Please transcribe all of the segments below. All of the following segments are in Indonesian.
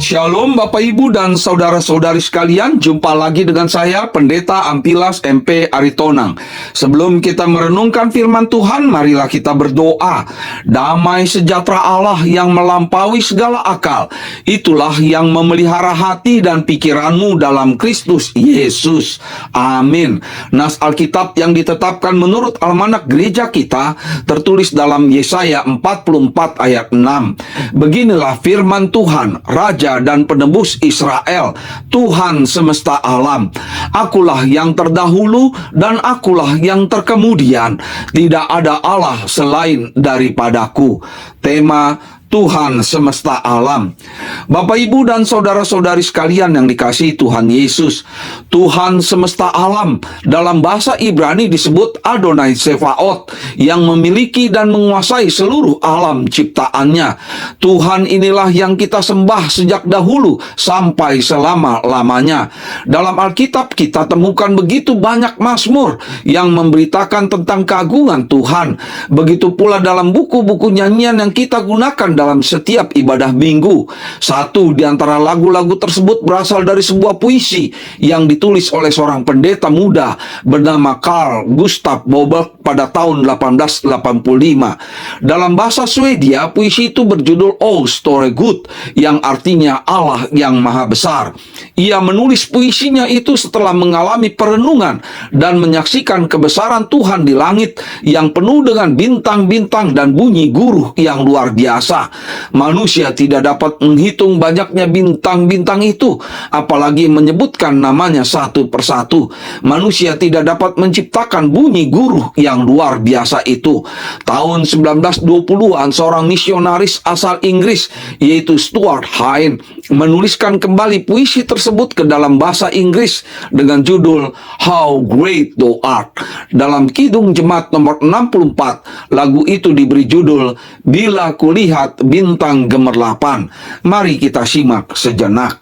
Shalom Bapak Ibu dan saudara-saudari sekalian, jumpa lagi dengan saya Pendeta Ampilas MP Aritonang. Sebelum kita merenungkan firman Tuhan, marilah kita berdoa. Damai sejahtera Allah yang melampaui segala akal, itulah yang memelihara hati dan pikiranmu dalam Kristus Yesus. Amin. Nas Alkitab yang ditetapkan menurut almanak gereja kita tertulis dalam Yesaya 44 ayat 6. Beginilah firman Tuhan, Raja dan penebus Israel, Tuhan semesta alam. Akulah yang terdahulu dan akulah yang terkemudian. Tidak ada Allah selain daripadaku. Tema Tuhan semesta alam. Bapak, Ibu, dan saudara-saudari sekalian yang dikasihi Tuhan Yesus, Tuhan semesta alam dalam bahasa Ibrani disebut Adonai Sefaot, yang memiliki dan menguasai seluruh alam ciptaannya. Tuhan inilah yang kita sembah sejak dahulu sampai selama-lamanya. Dalam Alkitab kita temukan begitu banyak mazmur yang memberitakan tentang keagungan Tuhan. Begitu pula dalam buku-buku nyanyian yang kita gunakan dalam setiap ibadah minggu. Satu di antara lagu-lagu tersebut berasal dari sebuah puisi yang ditulis oleh seorang pendeta muda bernama Carl Gustav Boberg pada tahun 1885. Dalam bahasa Swedia, puisi itu berjudul Oh Store Good, yang artinya Allah yang Maha Besar. Ia menulis puisinya itu setelah mengalami perenungan dan menyaksikan kebesaran Tuhan di langit yang penuh dengan bintang-bintang dan bunyi guruh yang luar biasa. Manusia tidak dapat menghitung banyaknya bintang-bintang itu, apalagi menyebutkan namanya satu persatu. Manusia tidak dapat menciptakan bunyi guruh yang luar biasa itu. Tahun 1920-an, seorang misionaris asal Inggris, yaitu Stuart Hine, menuliskan kembali puisi tersebut ke dalam bahasa Inggris dengan judul How Great Thou Art. Dalam Kidung Jemaat nomor 64, lagu itu diberi judul Bila Kulihat Bintang Gemerlapan. Mari kita simak sejenak.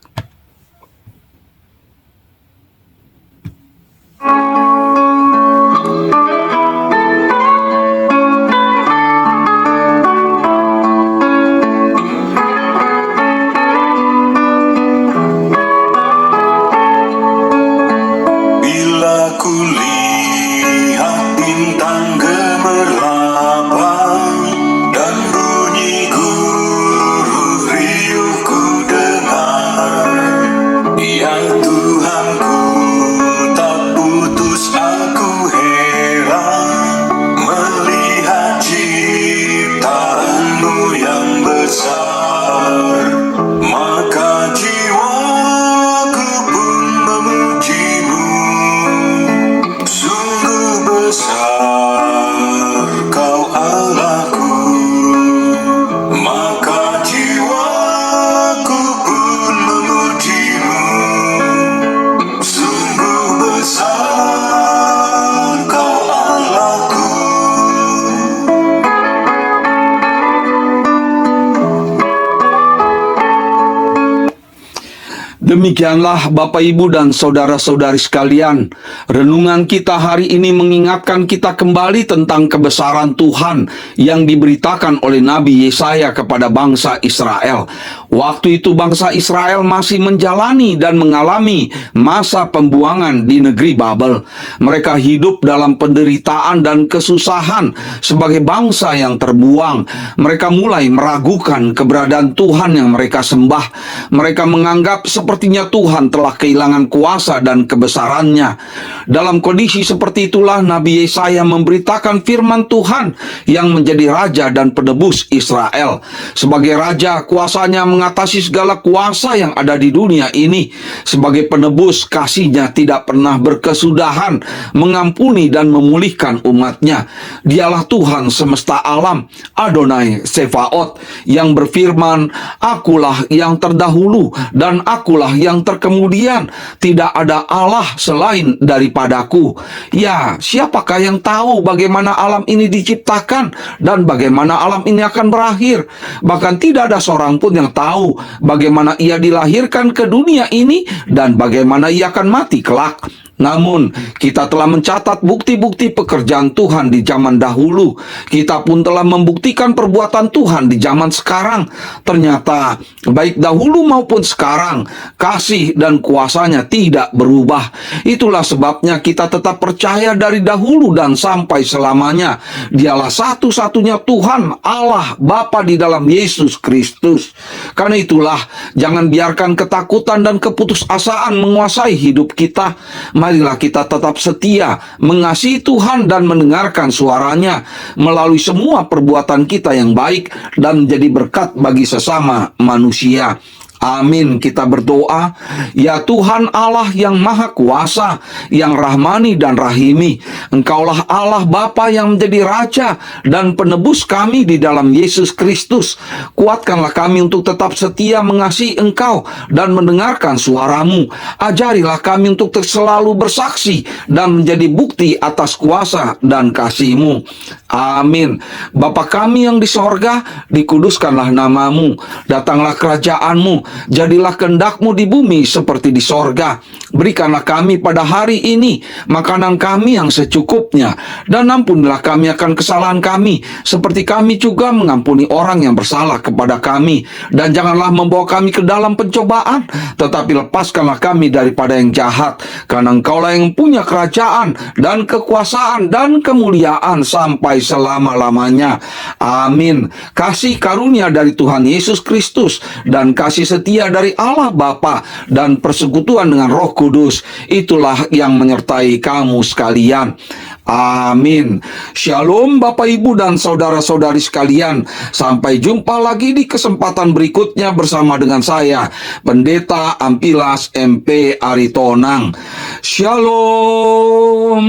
Demikianlah Bapak, Ibu, dan saudara-saudari sekalian, renungan kita hari ini mengingatkan kita kembali tentang kebesaran Tuhan yang diberitakan oleh Nabi Yesaya kepada bangsa Israel. Waktu itu bangsa Israel masih menjalani dan mengalami masa pembuangan di negeri Babel. Mereka hidup dalam penderitaan dan kesusahan sebagai bangsa yang terbuang. Mereka mulai meragukan keberadaan Tuhan yang mereka sembah. Mereka menganggap sepertinya Tuhan telah kehilangan kuasa dan kebesarannya. Dalam kondisi seperti itulah Nabi Yesaya memberitakan firman Tuhan yang menjadi raja dan penebus Israel. Sebagai raja, kuasanya mengatasi segala kuasa yang ada di dunia ini. Sebagai penebus, kasihnya tidak pernah berkesudahan mengampuni dan memulihkan umatnya. Dialah Tuhan semesta alam, Adonai Sefaot, yang berfirman, Akulah yang terdahulu dan akulah yang terkemudian. Tidak ada Allah selain daripadaku. Ya, siapakah yang tahu bagaimana alam ini diciptakan dan bagaimana alam ini akan berakhir? Bahkan tidak ada seorang pun yang tahu bagaimana ia dilahirkan ke dunia ini dan bagaimana ia akan mati kelak. Namun, kita telah mencatat bukti-bukti pekerjaan Tuhan di zaman dahulu. Kita pun telah membuktikan perbuatan Tuhan di zaman sekarang. Ternyata, baik dahulu maupun sekarang, kasih dan kuasanya tidak berubah. Itulah sebabnya kita tetap percaya dari dahulu dan sampai selamanya. Dialah satu-satunya Tuhan, Allah, Bapa di dalam Yesus Kristus. Karena itulah, jangan biarkan ketakutan dan keputusasaan menguasai hidup kita. Marilah kita tetap setia, mengasihi Tuhan dan mendengarkan suaranya melalui semua perbuatan kita yang baik dan menjadi berkat bagi sesama manusia. Amin. Kita berdoa, ya Tuhan Allah yang Maha Kuasa, yang Rahmani dan Rahimi, Engkaulah Allah Bapa yang menjadi Raja dan penebus kami di dalam Yesus Kristus. Kuatkanlah kami untuk tetap setia mengasihi Engkau dan mendengarkan suara-Mu. Ajarilah kami untuk selalu bersaksi dan menjadi bukti atas kuasa dan kasih-Mu. Amin. Bapa kami yang di sorga, dikuduskanlah nama-Mu, datanglah kerajaan-Mu, jadilah kehendak-Mu di bumi seperti di sorga. Berikanlah kami pada hari ini makanan kami yang secukupnya, dan ampunilah kami akan kesalahan kami, seperti kami juga mengampuni orang yang bersalah kepada kami. Dan janganlah membawa kami ke dalam pencobaan, tetapi lepaskanlah kami daripada yang jahat, karena Engkaulah yang punya kerajaan dan kekuasaan dan kemuliaan sampai selama-lamanya. Amin. Kasih karunia dari Tuhan Yesus Kristus dan kasih setia dari Allah Bapa dan persekutuan dengan Roh Kudus, itulah yang menyertai kamu sekalian. Amin. Shalom Bapak Ibu dan saudara-saudari sekalian. Sampai jumpa lagi di kesempatan berikutnya bersama dengan saya, Pendeta Ampilas MP Aritonang. Shalom.